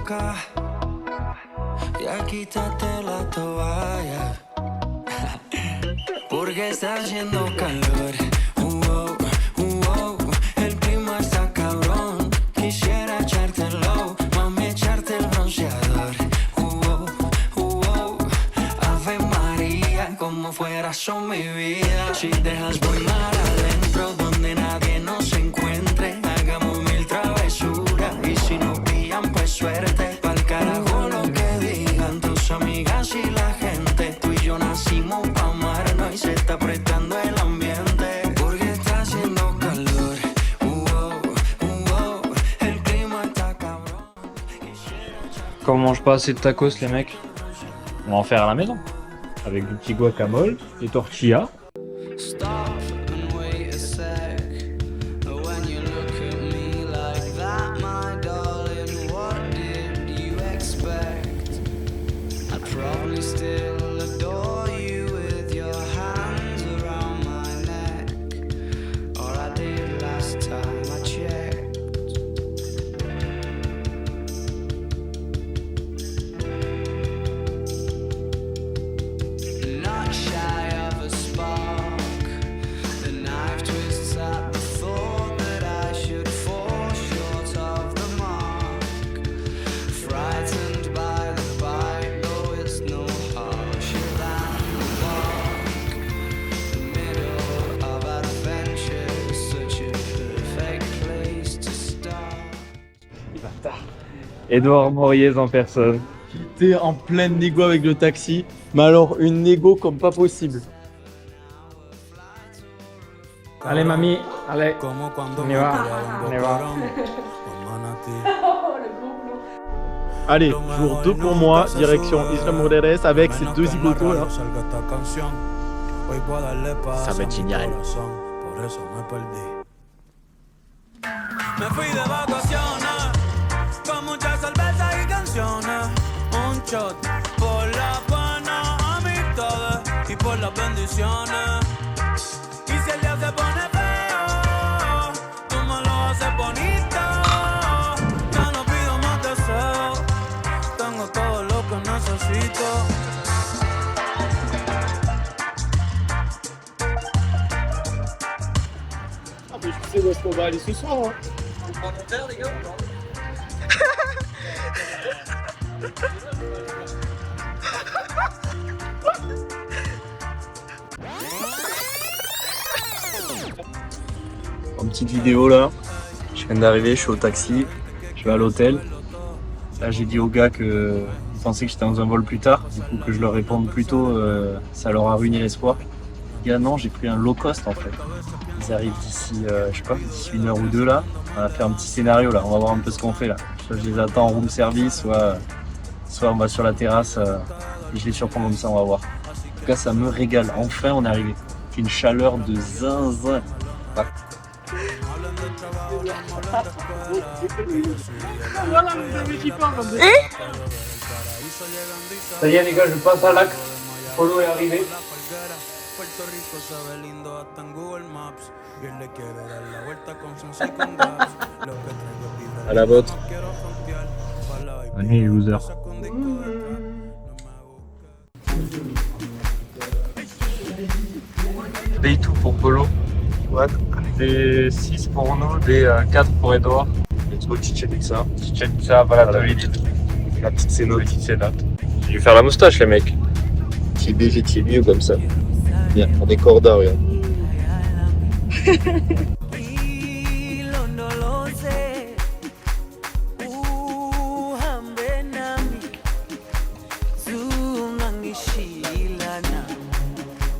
boca. Ya quítate la toalla. Porque está haciendo calor. El clima está cabrón. Quisiera echártelo, mami, echarte el bronceador. Ave María, como fuera son mi vida. Si dejas voy mar adentro, donde nadie nos encuentre. Hagamos mil travesuras y si nos pillan pues suerte. Pa'l carajo lo que digan tus amigas y la gente. Tú y yo nacimos pa' amarnos y se está apretando el ambiente. Porque está haciendo calor. El clima está cabrón. Comme on mange pas assez de tacos, les mecs, on va en faire à la maison. Avec du petit guacamole, des tortillas. Stop and wait a sec. When you look at me like that, my darling, what did you expect? I'd probably still adore you with your hands around my neck, or I did last time I checked. Not shy of a spark. The knife twists at the thought that I should fall short of the mark. Frightened by the bite, though it's no harsher than the bark. The middle of adventure is such a perfect place to start. Edouard Moriez en personne. J'étais en pleine négo avec le taxi, mais alors une négo comme pas possible. Allez mamie, allez, on y va, on y va. Allez, jour 2 pour moi, direction Isla Mujeres avec ces deux zigotos là. Ça va être génial. Me fui de vacaciones con muchas cervezas y canciones. Un shot por las buenas amistades y por las bendiciones. Y si el día se pone feo, tú me lo haces bonito. Ya no pido más deseos, tengo todo lo que necesito. Ah mais je sais où est-ce qu'on va aller ce soir hein. En petite vidéo là, je viens d'arriver, je suis au taxi, je vais à l'hôtel. Là j'ai dit aux gars que ils pensaient que j'étais dans un vol plus tard, du coup que je leur réponde plus tôt, ça leur a ruiné l'espoir. Les gars non, j'ai pris un low cost en fait. Ils arrivent d'ici, je sais pas, d'ici 1 heure ou 2 là. On va faire un petit scénario là, on va voir un peu ce qu'on fait là. Soit je les attends en room service, soit on va sur la terrasse et je les surprends comme ça, on va voir. En tout cas ça me régale, enfin on est arrivé. Une chaleur de zinzin. Ouais. Ça y est les gars, je passe à l'acte. Polo est arrivé. Puerto Rico se ve lindo hasta en Google Maps. Y él le quiere dar la vuelta con Sensi con gas. Lo que traigo es vibra. À la vôtre. Quiero frontear. Para la Allez, loser. Des tout pour Polo. What? Des 6 pour nous, des 4 pour Edouard. Let's go Chichen Itza. Chichen Itza, Valladolid. La petite cénote. Petite cénote. J'ai dû faire la moustache les mecs. Qui est BG, qui est mieux comme ça. Bien, on est corda, regarde.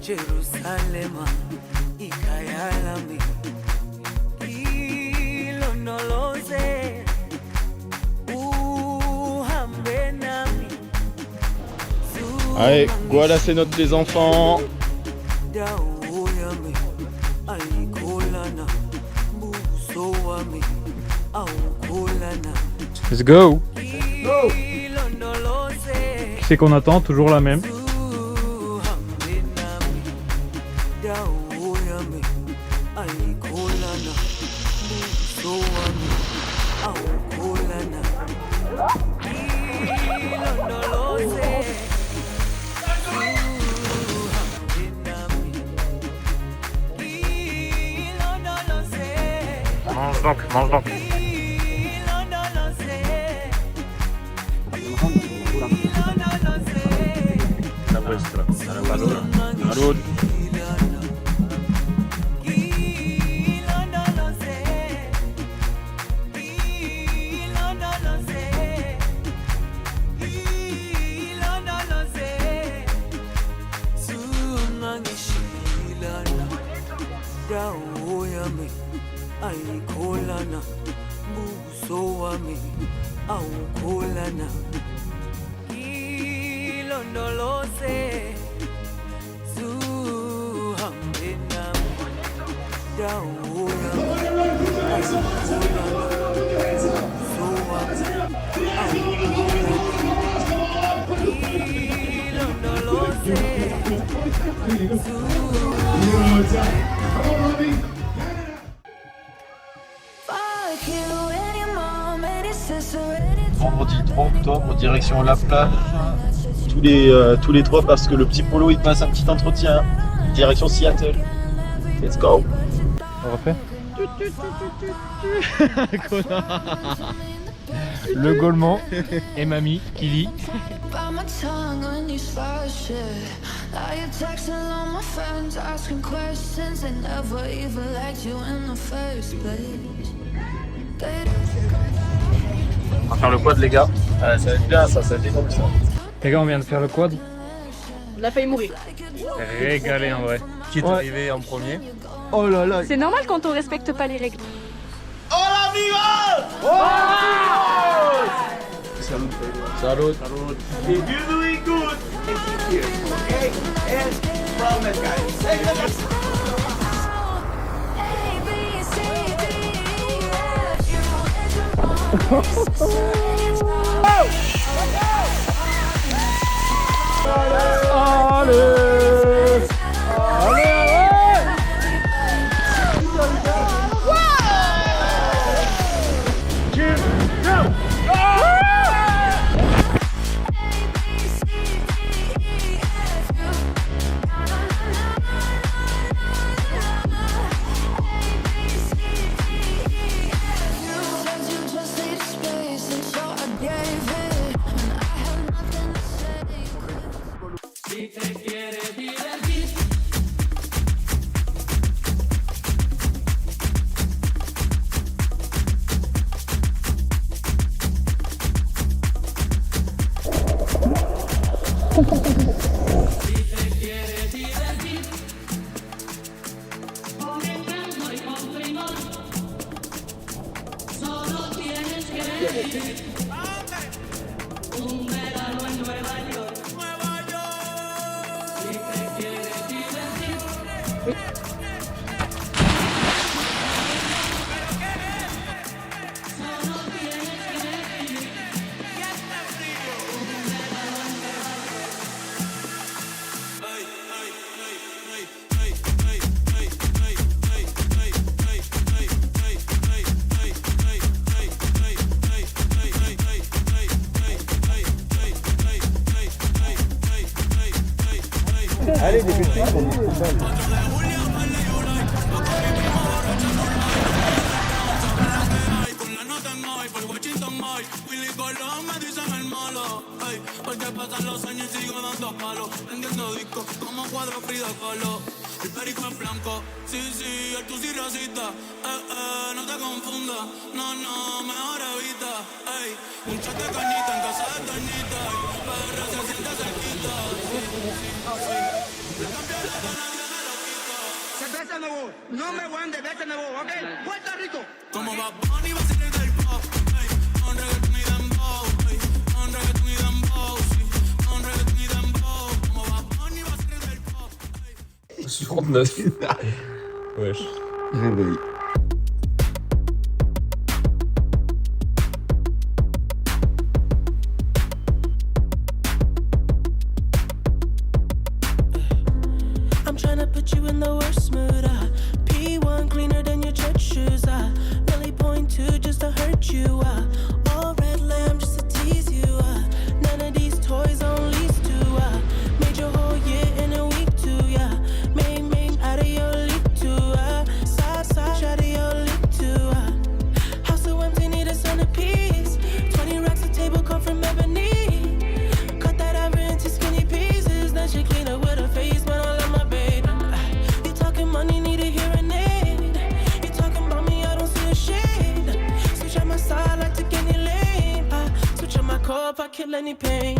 Jerusalema ikayalami ilondoloze uhambe nami. Allez, voilà c'est notre des enfants. Dawo yami ayikolana buso wami awukolana. Let's go. Ilondoloze Qui c'est qu'on attend? Toujours la même. dawo yami ayikolana buso wami awukolana. Mange donc, mange donc. Salud. Dawo yami ayikholana, buso wami awukholana. Ilondoloze zuhambe nami, dawo yami ayikholana, buso wami awukholana. Ilondoloze Vendredi 3 octobre, direction La Plage. Tous les trois parce que le petit Polo il passe un petit entretien. Direction Seattle. Let's go. On refait. Le Gaulmont et mamie qui lit. Bite my tongue when you start shit. Now you're texting all my friends, asking questions. They never even liked you in the first place. On va faire le quad les gars. Ah, ça va être bien ça va être comme ça. Les gars, on vient de faire le quad. On a failli mourir. Régalé en vrai. Qui est arrivé en premier? Oh là là. C'est normal quand on respecte pas les règles. Salut. Allez, dépêchez, on est porque pasan los años y sigo dando palos, vendiendo discos como cuadro Frida Kahlo. El perico es blanco, sí, sí, el tú sí racista, no te confundas, no, no, mejor evita, ey, un shot de cañita en casa de Toñita, perra se siente cerquita, sí, sí, sí, le cambió la gana, nadie me lo quita. Cerveza Nuevo, no me guande, vete Nuevo, ok, Puerto Rico. Como Bad Bunny va a ser del pop, ey, con reggaeton y dembow, ey, con reggaeton y dembow, sí, con reggaeton y dembow, como Bad Bunny va a ser del pop, ey. 69. Wesh. Réveil. I'm tryna put you in the worst mood. P1 cleaner than your church shoes. Really point to just to hurt you. All red lamb just to tease you. None of these toys on lease to. Made your whole year in a week too. Yeah, main out of your league too. Side side, try kill any pain.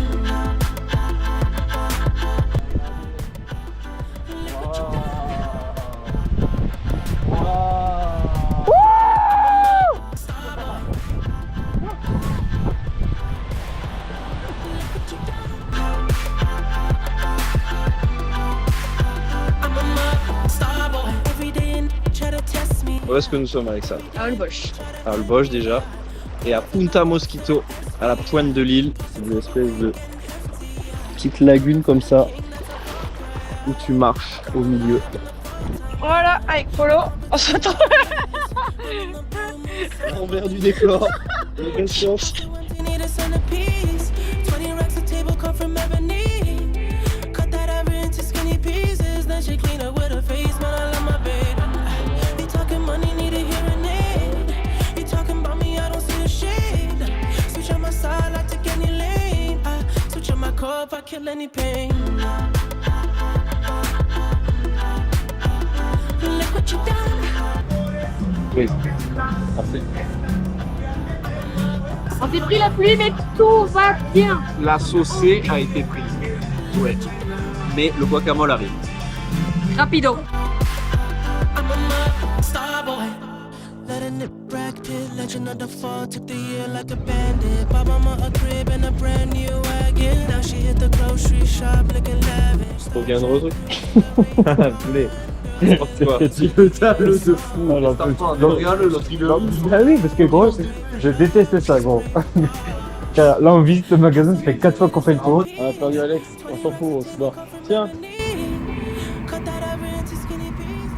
Où est-ce que nous sommes avec ça? À Holbox. À Holbox déjà. Et à Punta Mosquito, à la pointe de l'île. C'est une espèce de petite lagune comme ça, où tu marches au milieu. Voilà, avec Polo, on se retrouve. L'envers du décor. La patience. You need a centerpiece. 20 racks of table cut from ebony. Cut that ever into skinny pieces. Then she clean up with her face, man, I love my baby. You talking money, need a hearing aid. You talking about me, I don't see a shade. Switch on my side, I take any lane. I switch on my core if I kill any pain. Look what you done. Oui. Parfait. On s'est pris la pluie, mais tout va bien. La saucée a été prise. Ouais. Mais le guacamole arrive. Rapido. I'm a star boy. Letting it Brad Pitt, legend of the fall. Took the year like a bandit. Bought mama a crib and a brand new wagon. Now she hit the grocery shop looking lavish. Trop bien de truc. Poulet. Tu le tableau de fou. Regarde l'autre, il le. Ah oui, parce que gros, je déteste ça, gros. Là, on visite le magasin, ça fait 4 fois qu'on fait le tour. On a perdu Alex, on s'en fout, on se barre. Tiens. Cut that ever into skinny pieces.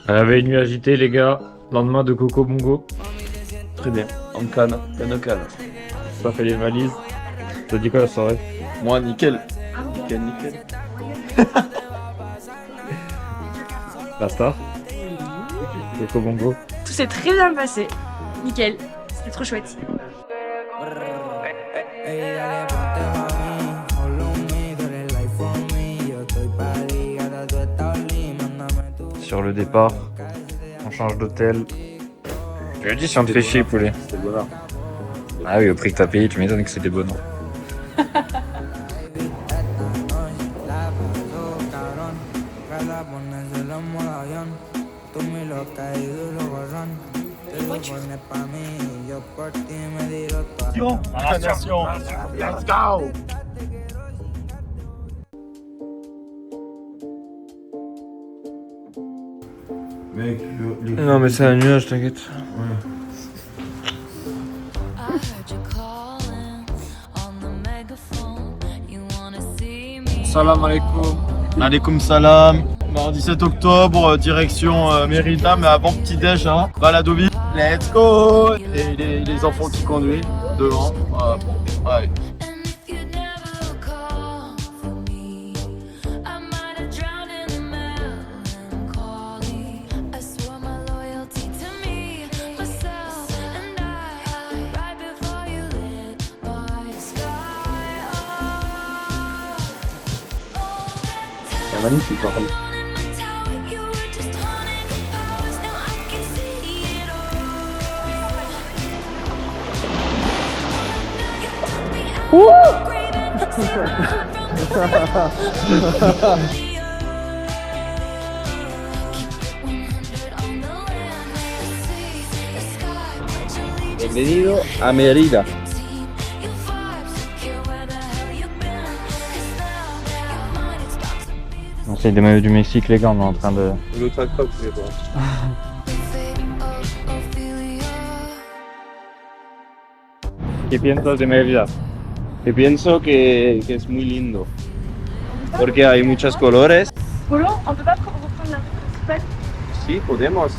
Réveil nuit agité, les gars. Lendemain de Coco Bongo. Très bien. En canne, canne. Ça fait les valises. T'as dit quoi la soirée? Moi, nickel. Nickel. La star. Coco Bongo. Tout s'est très bien passé. Nickel. C'était trop chouette. Sur le départ, on change d'hôtel. Je lui ai dit si on te fait chier, poulet. C'est le bonheur. Ah oui, au prix que t'as payé, tu m'étonnes que c'est des bonheurs. Attention. Let's go. Mec, Non mais c'est un nuage, t'inquiète. Salam alaikum. Alaikum salam. Mardi 7 octobre, direction Mérida, mais avant petit-déj, hein. Balade au vide. Let's go. Et les enfants qui conduisent devant. Ouais. C'est magnifique, par contre. Bienvenido a Mérida. On essaye des maillots du Mexique, les gars, on est en train de... Le tracteur, c'est bon. ¿Qué piensas de Mérida? Que pienso que es muy lindo. Porque hay muchos colores. Polo, on peut pas reprendre la route principale? Sí, podemos.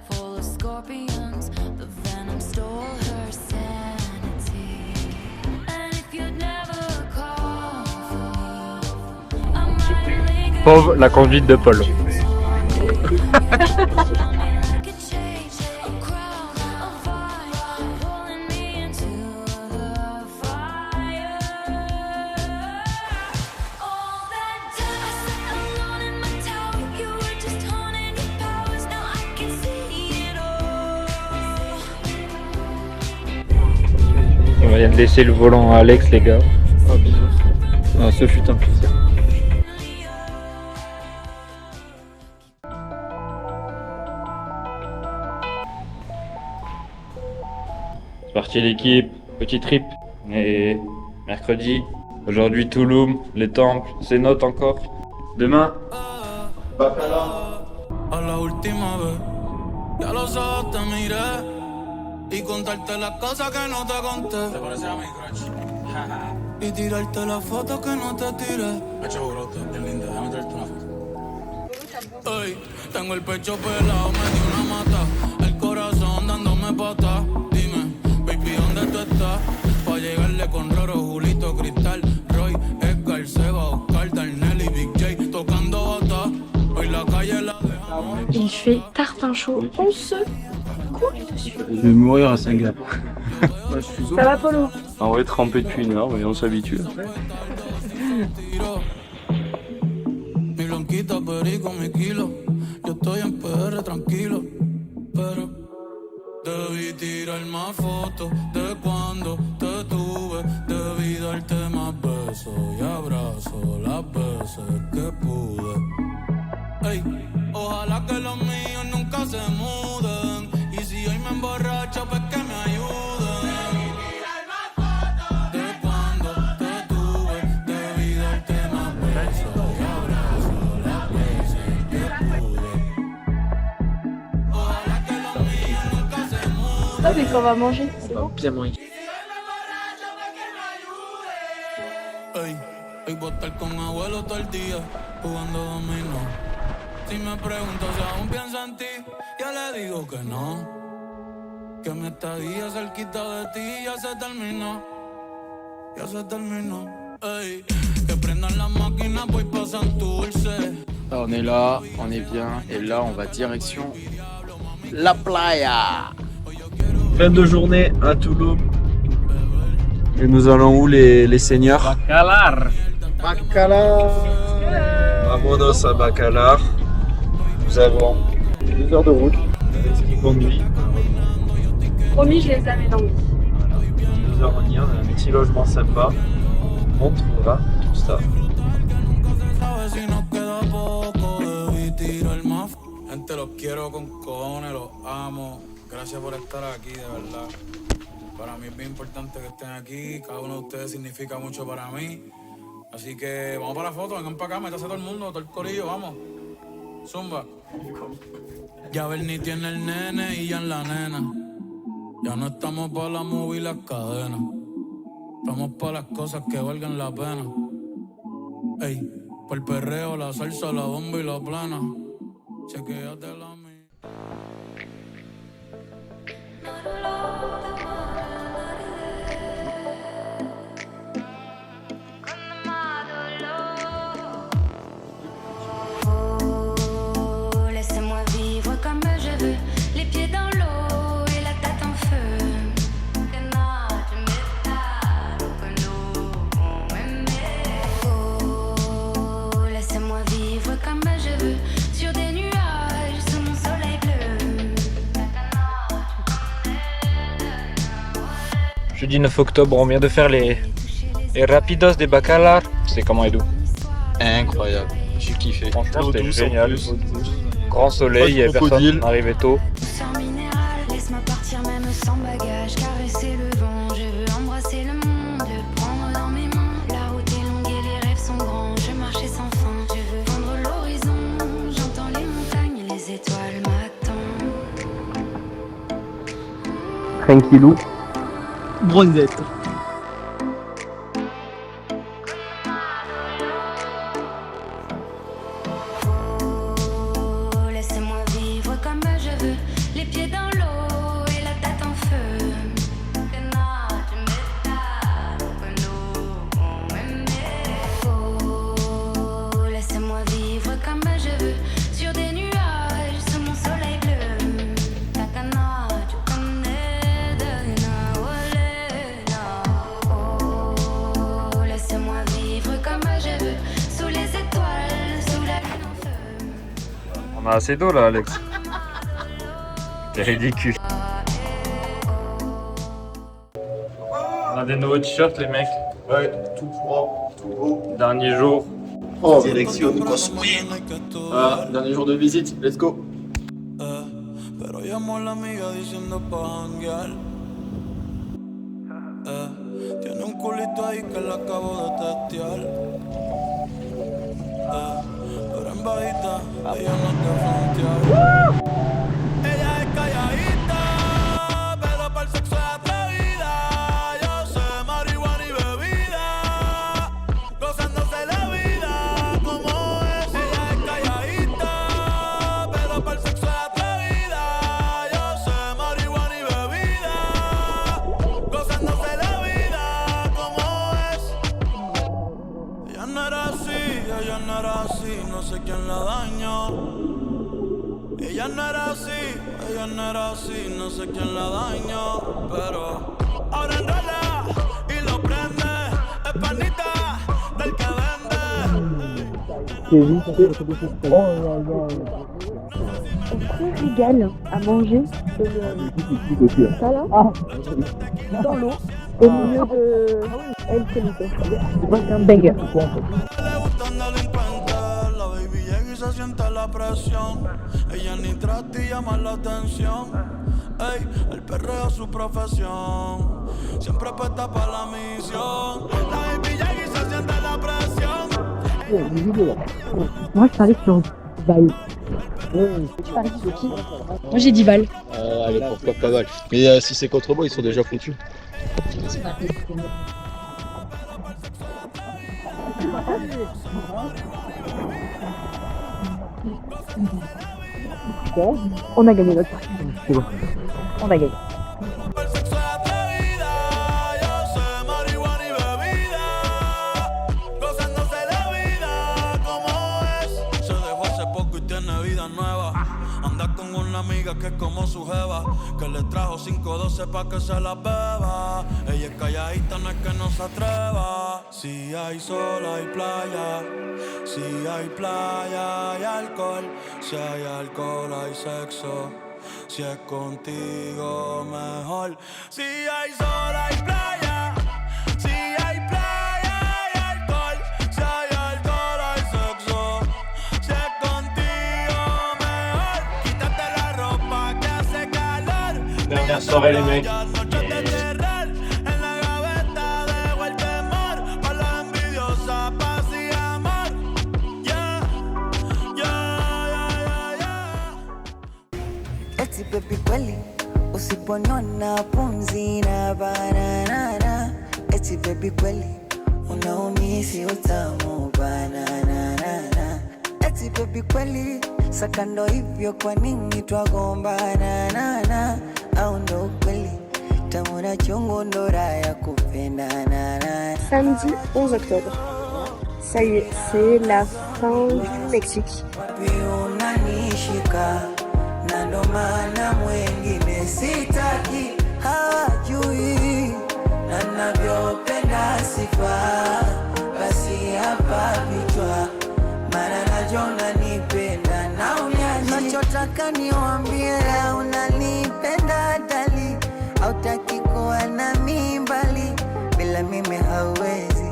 Full of scorpions, the venom stole her sanity. And if you'd never call for me, I might linger Pauvre la conduite de Paul. like a change, a crown, a fire, pulling me into the fire. All that time I sat alone in my tower, you were just haunting your powers. Now I can see it all. On vient de laisser le volant à Alex, les gars. Oh, bisous. Ah, ce fut un plaisir. C'est parti l'équipe, petit trip. Et mercredi, aujourd'hui Tulum, les temples, cénotes encore. Demain, A la última vez, y a los ojos te miré y contarte las cosas que no te conté. ¿Te parece a mi crush? Y tirarte las fotos que no te tiré. Pecho brote, bien linda, déjame tirarte una foto. Ey, tengo el pecho pelado, me dio una mata, el corazón dándome patas. Dime, baby, ¿dónde tú estás? Pa' llegarle con Roro, Julito, Cristal, Roy, Edgar, Seba, Oscar, Darnell y Big J tocando bata. Hoy la calle la dejamos. Il fait tarpin chaud, on se coule dessus. Je vais mourir à Singapour. Ça va Polo? On va être trempé depuis une heure, mais on s'habitue. Tiro. Mi blanquita, perico, mi kilo. Yo estoy en PR tranquilo, pero debí tirar más fotos de cuando te tuve. Debí darte más besos y abrazos las veces que pude. Ey, ojalá que los míos nunca se muden. Y si hoy me emborracho, pues que me ayuden. De cuando te tuve, debí darte más besos y abrazos las veces que pude. Ojalá que los míos nunca se muden. Ah mais quand on va manger, c'est bon. Bien manger. Ey, hoy voy a estar con abuelo todo el día, jugando dominó. Si me pregunto si aún pienso en ti, ya le digo que no. Que mi estadía cerquita de ti ya se terminó. Ya se terminó. Ey, que prendan las máquinas, voy pa' Santurce. On est là, on est bien, et là on va direction la playa. Fin de journée à Tulum. Et nous allons où les seigneurs? Bacalar. Bacalar. Vamonos à Bacalar. Nous avons 2 heures de route avec ce qui conduit. Promis, je les avais dans le 2 heures on y est, on a un petit logement sympa. On trouvera tout ça. Sabes si nos queda poco, debí tirar más. Gente, los quiero con cojones, los amo. Gracias por estar aquí, de verdad. Para mí es bien importante que estén aquí. Cada uno de ustedes significa mucho para mí. Así que vamos para la foto, vengan para acá, métase todo el mundo, todo el corillo, vamos. Zumba. Ya Bernie tiene el nene y ya en la nena. Ya no estamos para la movie y las cadenas. Estamos para las cosas que valgan la pena. Ey, por el perreo, la salsa, la bomba y la plana. Chequéate la mía. Oh, laissez-moi vivre comme je veux, les pieds dans l'eau et la tête en feu. Oh, laissez-moi vivre comme je veux, sur des nuages, sous mon soleil bleu. Jeudi 9 octobre, on vient de faire les rapidos de Bacalar. C'est comment Edu? Incroyable, j'ai kiffé. Franchement, L'eau c'était douce en génial. plus. Grand soleil, il y avait personne, on arrivait tôt. Sans minéral, laisse-moi partir même sans bagage, caresser le vent, je veux embrasser le monde, le prendre dans mes mains. La route est longue et les rêves sont grands, je marchais sans fin, je veux vendre l'horizon, j'entends les montagnes, les étoiles m'attendent. Tranquillou. Bronzette. Oh, laissez-moi vivre comme je veux, les pieds dans l'eau et la tête en feu. Oh, laissez-moi vivre comme je veux, sur des nuages, sous mon soleil bleu. Takana, tu connais de oh, laissez-moi vivre comme je veux, sous les étoiles, sous la lune en feu. On a assez d'eau là, Alex. C'est ridicule. On a des nouveaux t-shirts, les mecs. Ouais, tout propre, tout beau. Dernier jour. Oh, Direction Cosmoyen. Dernier jour de visite, let's go. Pero llamó a la amiga diciendo pa' janguear. Tiene un culito ahí que la acabo de testear. Pero en bajita, ella no te frontear. Ella es calladita, pero para el sexo es atrevida. Yo sé marihuana y bebida, gozándose la vida como es. Ella es calladita, pero para el sexo es atrevida. Yo sé marihuana y bebida, gozándose la vida como es. Ella no era así, no sé quién la dañó. Ella no era así, no sé quién la dañó. Pero ahora enrola y lo prende, es panita del que vende. On régale à manger ça là dans l'eau au milieu de El Felipe. C'est un banger. Le gustan delincuentes, la baby llega y se siente la presión. Ella ni trata y llama la atención. Ey, el perreo es su profesión. Siempre apuesta para la misión. La baby llega y se siente la presión. Moi je parie sur Val. Tu paries sur qui? Moi j'ai dit Val. Allez, pourquoi pas mal. Mais si c'est contre moi, ils sont déjà foutus. On a gagné notre partie. On a gagné. El sexo es atrevida, yo sé marihuana y bebida, gozándose la vida como es. Se dejó hace poco y tiene vida nueva. Anda con una amiga que es como su jeva, que le trajo 512 pa' que se la beba. Ella es calladita, no es que no se atreva. Si hay sol hay playa, si hay playa hay alcohol, si hay alcohol hay sexo. Si es contigo mejor. Si hay sol hay playa, si hay playa hay alcohol, si hay alcohol hay sexo. Si es contigo mejor. Quítate la ropa que hace calor. Dernière soirée, les mecs. Noches de terror, en la gaveta dejo el temor. Pa' la envidiosa, paz y amor. Yeah, yeah, yeah, yeah. Eti baby kweli usiponiona pumzi na banana. Eti baby kweli unaumisi utamu banana. Eti baby kweli sakando hivyo kwa nini twagombana? Au ndo kweli tamu na chungu ndo raha ya kupendana. Samedi 11 octobre. Ça y est, c'est la fin du Mexique. Wapi unanishika na ndo maana mwengine sitaki, hawajui na navyopenda sifa. Basi hapa vichwa, mara najona nipenda na unyaji. Nachotaka niwambie unanipenda dali, hautaki kuwa nami mbali, bila mimi hauwezi.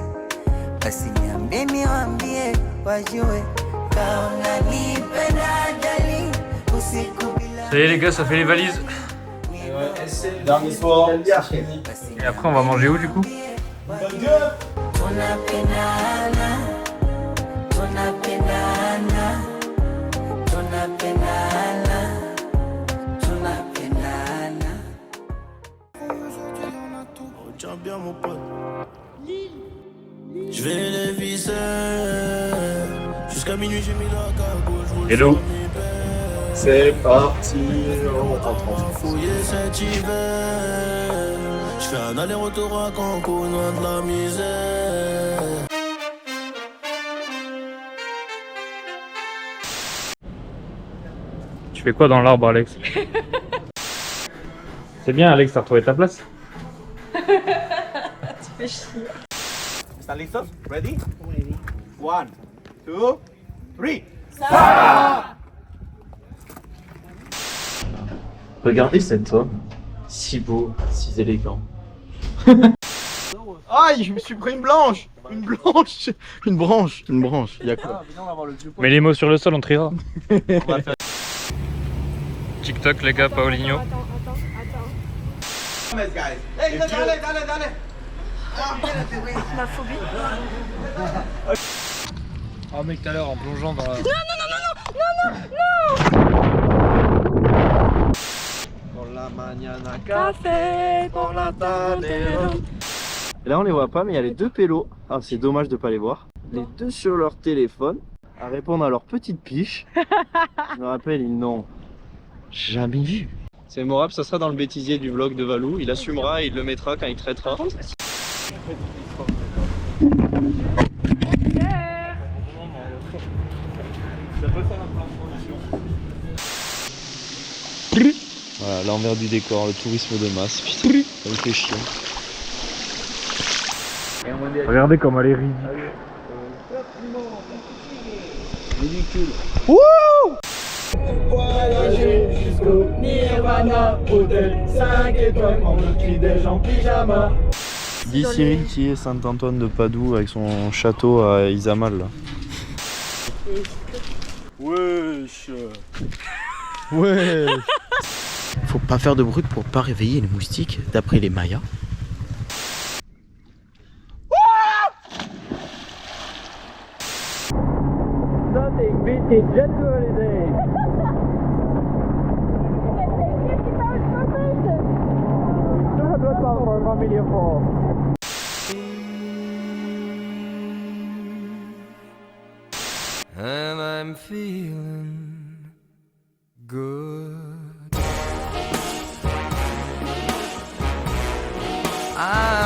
Basi niambie niwambie wajue kama unanipenda dali, usiku bila. Ça y est les gars, ça fait les valises. Dernier soir. Et après on va manger où du coup? Tunapendana, tunapendana, tunapendana, tunapendana. mon pote. Je vais les visser. Jusqu'à minuit, j'ai mis la cagoule. Hello. C'est parti, on rentre. Fouiller cet hiver. Je fais un aller-retour à Cancun, loin de la misère. Tu fais quoi dans l'arbre, Alex? C'est bien, Alex, t'as retrouvé ta place? ¿Están listos? Ready? Ready. 1, 2, 3. Regardez cet homme, si beau, si élégant. Aïe, je me suis pris une blanche. Une blanche. Une branche. Une branche. Il y a quoi? Mets les mots sur le sol, on triera. TikTok, les gars, Paulinho. Ma phobie. Oh mec, tout à l'heure en plongeant dans la... Café pour la tarde. Et là on les voit pas mais il y a les deux pélos. Ah c'est dommage de pas les voir. Les deux sur leur téléphone à répondre à leur petite piche. Je me rappelle ils n'ont jamais vu. C'est mémorable, ça sera dans le bêtisier du vlog de Valou. Il assumera et il le mettra quand il traitera. Voilà, l'envers du décor, le tourisme de masse. Putain, ça me fait chier. Regardez comme elle est ridicule. Voyager jusqu'au Nirvana, hôtel 5 étoiles, en petit-déj en pyjama. Dis Cyril qui est Saint-Antoine de Padoue avec son château à Izamal là. Wesh. Ouais. Faut pas faire de bruit pour pas réveiller les moustiques, d'après les Mayas. And I'm feeling good. I'm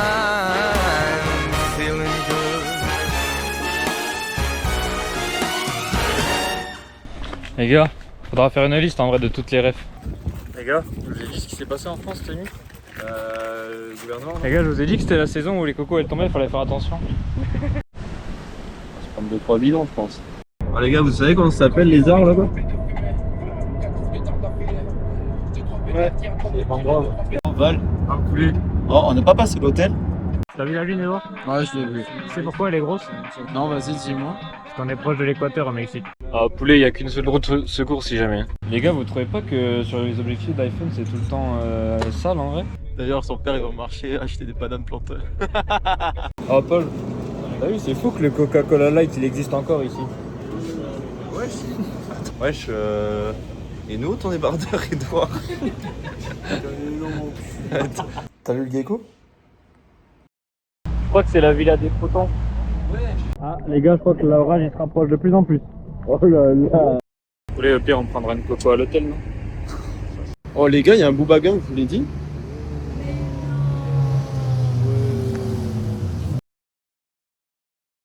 feeling good. Les gars, faudra faire une liste en vrai de toutes les refs. Les gars, je vous ai dit ce qui s'est passé en France cette nuit. Le gouvernement. Les gars, je vous ai dit que c'était la saison où les cocos elles tombaient, il fallait faire attention. Prendre 2-3 bidons je pense. Ah, les gars, vous savez comment ça s'appelle les arbres là-bas? Ouais, les mangroves. Val, un poulet. Oh, on n'a pas passé l'hôtel? T'as vu la lune, Edouard? Ouais, je l'ai vu. Tu sais pourquoi elle est grosse? Non, vas-y, dis-moi. Parce qu'on est proche de l'équateur au Mexique. Ah, poulet, il n'y a qu'une seule route de secours si jamais. Les gars, vous trouvez pas que sur les objectifs d'iPhone c'est tout le temps sale en vrai? D'ailleurs, son père il va au marché acheter des bananes plantées. Oh, Paul, t'as vu, c'est fou que le Coca-Cola Light il existe encore ici. Wesh, et nous, ton débardeur, Edouard? T'as vu le gecko? Je crois que c'est la villa des protons. Ah, les gars, je crois que l'orage il se rapproche de plus en plus. Oh là là. Vous voulez, au pire, on prendra une coco à l'hôtel, non? Oh les gars, il y a un boobagang, je vous l'ai dit.